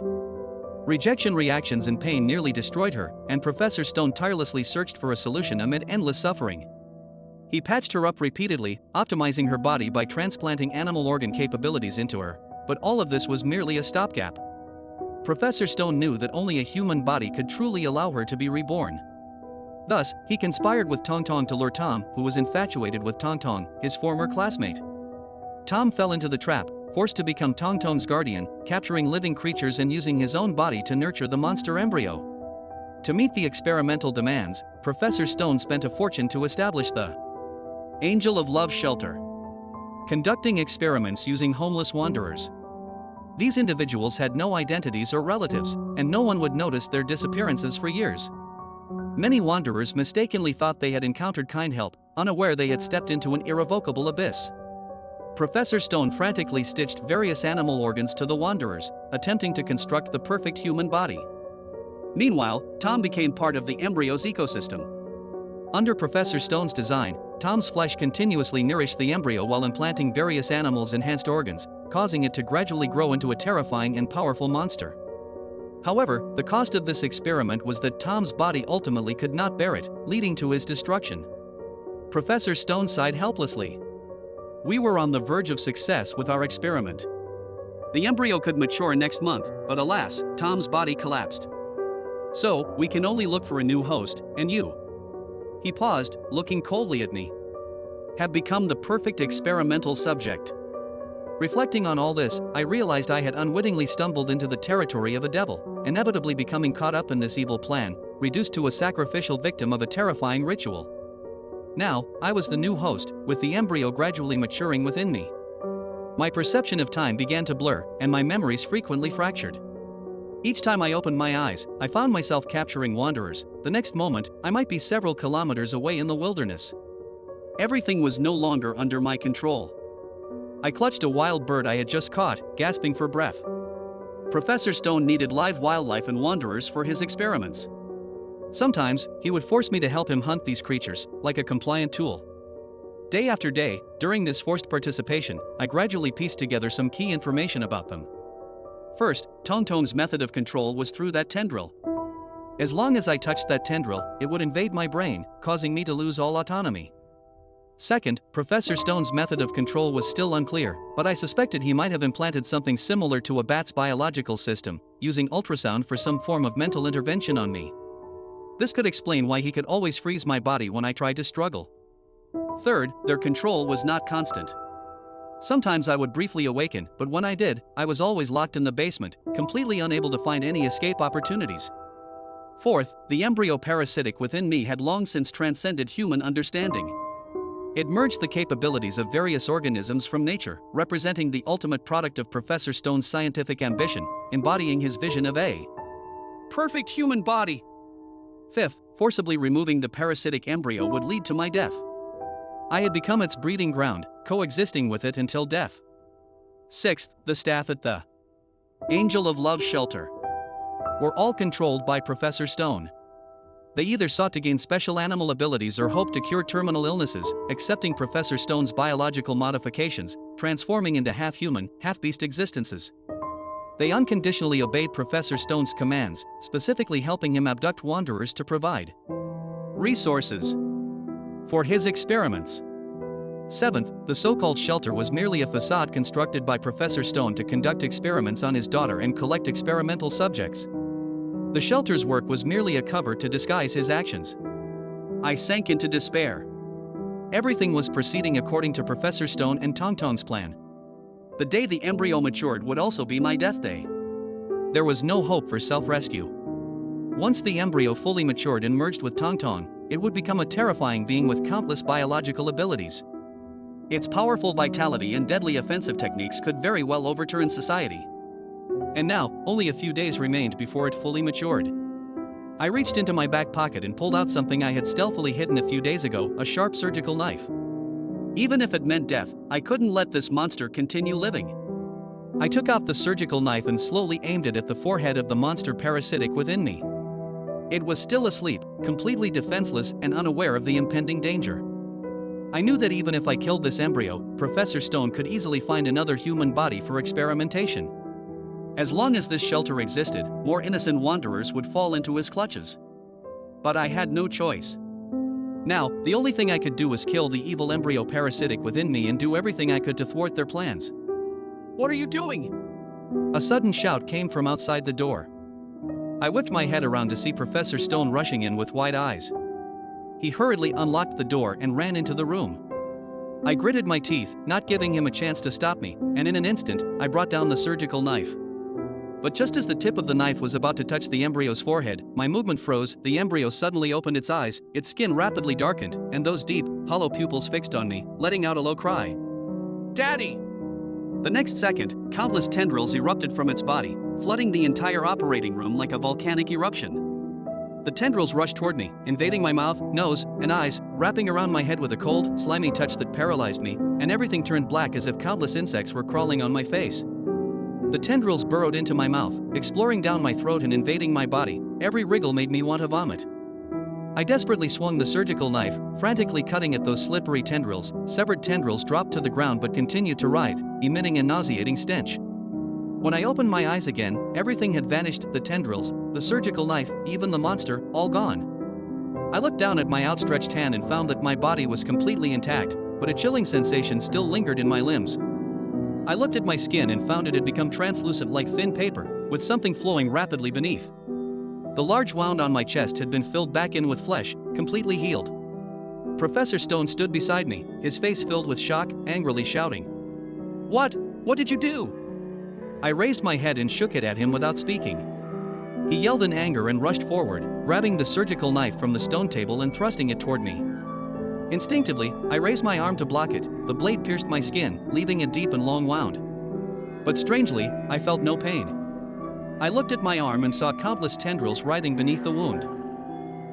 Rejection reactions and pain nearly destroyed her, and Professor Stone tirelessly searched for a solution amid endless suffering. He patched her up repeatedly, optimizing her body by transplanting animal organ capabilities into her, but all of this was merely a stopgap. Professor Stone knew that only a human body could truly allow her to be reborn. Thus, he conspired with Tong Tong to lure Tom, who was infatuated with Tong Tong, his former classmate. Tom fell into the trap, forced to become Tong Tong's guardian, capturing living creatures and using his own body to nurture the monster embryo. To meet the experimental demands, Professor Stone spent a fortune to establish the Angel of Love Shelter, conducting experiments using homeless wanderers. These individuals had no identities or relatives, and no one would notice their disappearances for years. Many wanderers mistakenly thought they had encountered kind help, unaware they had stepped into an irrevocable abyss. Professor Stone frantically stitched various animal organs to the wanderers, attempting to construct the perfect human body.
Meanwhile, Tom became part of the embryo's ecosystem.
Under Professor Stone's design, Tom's flesh continuously nourished the embryo while implanting various animals' enhanced organs, causing it to gradually grow into a terrifying and powerful monster. However, the cost of this experiment was that Tom's body ultimately could not bear it, leading to his destruction. Professor Stone sighed helplessly.
We were on the verge of success with our experiment. The embryo could mature next month, but alas, Tom's body collapsed. So, we can only look for a new host, and you. He paused, looking coldly at me. Have become the perfect experimental subject.
Reflecting on all this, I realized I had unwittingly stumbled into the territory of a devil, inevitably becoming caught up in this evil plan, reduced to a sacrificial victim of a terrifying ritual. Now, I was the new host, with the embryo gradually maturing within me. My perception of time began to blur, and my memories frequently fractured. Each time I opened my eyes, I found myself capturing wanderers. The next moment, I might be several kilometers away in the wilderness.
Everything was no longer under my control.
I clutched a wild bird I had just caught, gasping for breath.
Professor Stone needed live wildlife and wanderers for his experiments.
Sometimes, he would force me to help him hunt these creatures, like a compliant tool. Day after day, during this forced participation, I gradually pieced together some key information about them. First, Tong Tong's method of control was through that tendril. As long as I touched that tendril, it would invade my brain, causing me to lose all autonomy. Second, Professor Stone's method of control was still unclear, but I suspected he might have implanted something similar to a bat's biological system, using ultrasound for some form of mental intervention on me. This could explain why he could always freeze my body when I tried to struggle.
Third, their control was not constant.
Sometimes I would briefly awaken, but when I did, I was always locked in the basement, completely unable to find any escape opportunities. Fourth, the embryo parasitic within me had long since transcended human understanding. It merged the capabilities of various organisms from nature, representing the ultimate product of Professor Stone's scientific ambition, embodying his vision of a
perfect human body.
Fifth, forcibly removing the parasitic embryo would lead to my death. I had become its breeding ground, coexisting with it until death. Sixth, the staff at the Angel of Love Shelter were all controlled by Professor Stone. They either sought to gain special animal abilities or hoped to cure terminal illnesses, accepting Professor Stone's biological modifications, transforming into half-human, half-beast existences. They unconditionally obeyed Professor Stone's commands, specifically helping him abduct wanderers to provide resources for his experiments. Seventh, the so-called shelter was merely a facade constructed by Professor Stone to conduct experiments on his daughter and collect experimental subjects. The shelter's work was merely a cover to disguise his actions.
I sank into despair.
Everything was proceeding according to Professor Stone and Tong Tong's plan.
The day the embryo matured would also be my death day.
There was no hope for self-rescue. Once the embryo fully matured and merged with Tong Tong, it would become a terrifying being with countless biological abilities.
Its powerful vitality and deadly offensive techniques could very well overturn society.
And now, only a few days remained before it fully matured. I reached into my back pocket and pulled out something I had stealthily hidden a few days ago, a sharp surgical knife.
Even if it meant death, I couldn't let this monster continue living.
I took out the surgical knife and slowly aimed it at the forehead of the monster parasitic within me. It was still asleep, completely defenseless and unaware of the impending danger. I knew that even if I killed this embryo, Professor Stone could easily find another human body for experimentation.
As long as this shelter existed, more innocent wanderers would fall into his clutches. But I had no choice.
Now, the only thing I could do was kill the evil embryo parasitic within me and do everything I could to thwart their plans.
What are you doing?
A sudden shout came from outside the door. I whipped my head around to see Professor Stone rushing in with wide eyes. He hurriedly unlocked the door and ran into the room. I gritted my teeth, not giving him a chance to stop me, and in an instant, I brought down the surgical knife. But just as the tip of the knife was about to touch the embryo's forehead, my movement froze, the embryo suddenly opened its eyes, its skin rapidly darkened, and those deep, hollow pupils fixed on me, letting out a low cry.
Daddy! The next second, countless tendrils erupted from its body, flooding the entire operating room like a volcanic eruption.
The tendrils rushed toward me, invading my mouth, nose, and eyes, wrapping around my head with a cold, slimy touch that paralyzed me, and everything turned black as if countless insects were crawling on my face. The tendrils burrowed into my mouth, exploring down my throat and invading my body. Every wriggle made me want to vomit. I desperately swung the surgical knife, frantically cutting at those slippery tendrils. Severed tendrils dropped to the ground but continued to writhe, emitting a nauseating stench. When I opened my eyes again, everything had vanished, the tendrils, the surgical knife, even the monster, all gone. I looked down at my outstretched hand and found that my body was completely intact, but a chilling sensation still lingered in my limbs. I looked at my skin and found it had become translucent like thin paper, with something flowing rapidly beneath. The large wound on my chest had been filled back in with flesh, completely healed. Professor Stone stood beside me, his face filled with shock, angrily shouting.
What? What did you do?
I raised my head and shook it at him without speaking. He yelled in anger and rushed forward, grabbing the surgical knife from the stone table and thrusting it toward me. Instinctively, I raised my arm to block it. The blade pierced my skin, leaving a deep and long wound. But strangely, I felt no pain. I looked at my arm and saw countless tendrils writhing beneath the wound.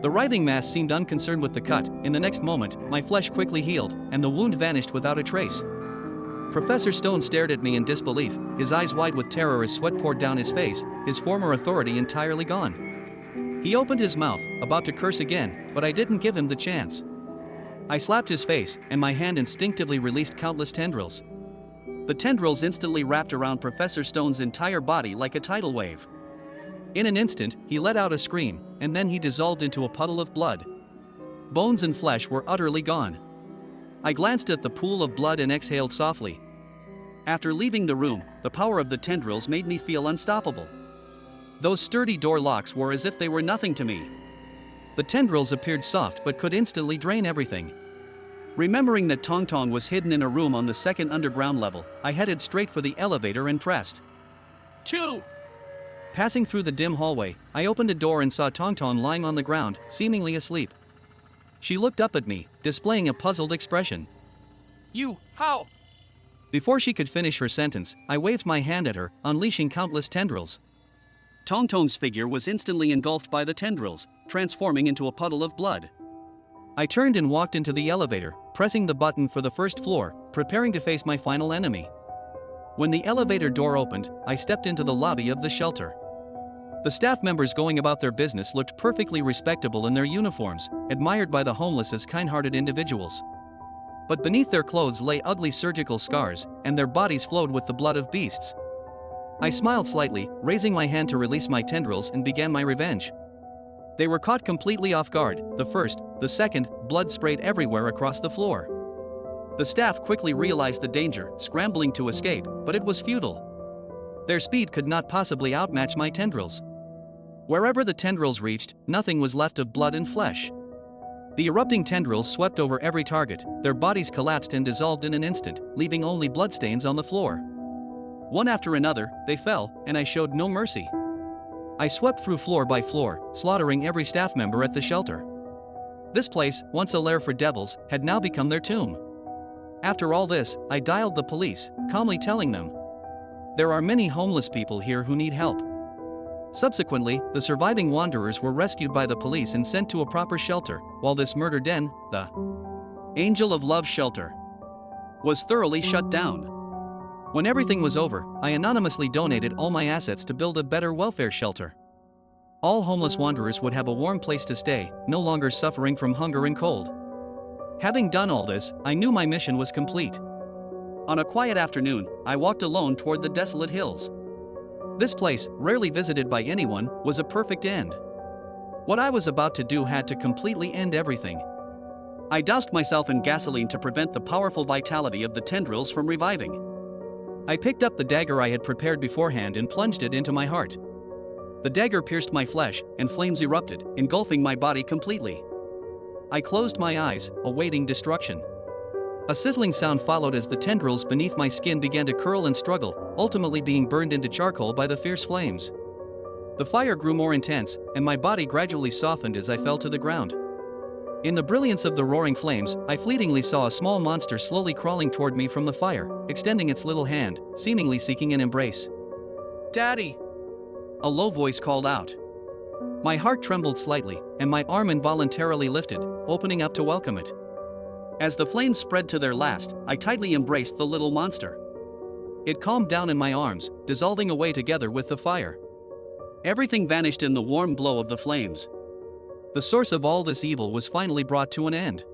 The writhing mass seemed unconcerned with the cut. In the next moment, my flesh quickly healed, and the wound vanished without a trace. Professor Stone stared at me in disbelief, his eyes wide with terror as sweat poured down his face, his former authority entirely gone. He opened his mouth, about to curse again, but I didn't give him the chance. I slapped his face, and my hand instinctively released countless tendrils. The tendrils instantly wrapped around Professor Stone's entire body like a tidal wave. In an instant, he let out a scream, and then he dissolved into a puddle of blood. Bones and flesh were utterly gone. I glanced at the pool of blood and exhaled softly.
After leaving the room, the power of the tendrils made me feel unstoppable. Those sturdy door locks were as if they were nothing to me.
The tendrils appeared soft but could instantly drain everything.
Remembering that Tong Tong was hidden in a room on the second underground level, I headed straight for the elevator and pressed 2.
Passing through the dim hallway, I opened a door and saw Tong Tong lying on the ground, seemingly asleep. She looked up at me, displaying a puzzled expression.
How?
Before she could finish her sentence, I waved my hand at her, unleashing countless tendrils.
Tong Tong's figure was instantly engulfed by the tendrils, transforming into a puddle of blood.
I turned and walked into the elevator, pressing the button for the first floor, preparing to face my final enemy. When the elevator door opened, I stepped into the lobby of the shelter. The staff members going about their business looked perfectly respectable in their uniforms, admired by the homeless as kind-hearted individuals. But beneath their clothes lay ugly surgical scars, and their bodies flowed with the blood of beasts. I smiled slightly, raising my hand to release my tendrils and began my revenge. They were caught completely off guard. The first, the second, blood sprayed everywhere across the floor. The staff quickly realized the danger, scrambling to escape, but it was futile. Their speed could not possibly outmatch my tendrils. Wherever the tendrils reached, nothing was left of blood and flesh. The erupting tendrils swept over every target, their bodies collapsed and dissolved in an instant, leaving only bloodstains on the floor. One after another, they fell, and I showed no mercy. I swept through floor by floor, slaughtering every staff member at the shelter. This place, once a lair for devils, had now become their tomb. After all this, I dialed the police, calmly telling them, "There are many homeless people here who need help." Subsequently, the surviving wanderers were rescued by the police and sent to a proper shelter, while this murder den, the Angel of Love shelter, was thoroughly shut down. When everything was over, I anonymously donated all my assets to build a better welfare shelter. All homeless wanderers would have a warm place to stay, no longer suffering from hunger and cold. Having done all this, I knew my mission was complete. On a quiet afternoon, I walked alone toward the desolate hills. This place, rarely visited by anyone, was a perfect end. What I was about to do had to completely end everything. I doused myself in gasoline to prevent the powerful vitality of the tendrils from reviving. I picked up the dagger I had prepared beforehand and plunged it into my heart. The dagger pierced my flesh, and flames erupted, engulfing my body completely. I closed my eyes, awaiting destruction. A sizzling sound followed as the tendrils beneath my skin began to curl and struggle, ultimately being burned into charcoal by the fierce flames. The fire grew more intense, and my body gradually softened as I fell to the ground. In the brilliance of the roaring flames, I fleetingly saw a small monster slowly crawling toward me from the fire, extending its little hand, seemingly seeking an embrace.
"Daddy!"
A low voice called out. My heart trembled slightly, and my arm involuntarily lifted, opening up to welcome it. As the flames spread to their last, I tightly embraced the little monster. It calmed down in my arms, dissolving away together with the fire. Everything vanished in the warm glow of the flames. The source of all this evil was finally brought to an end.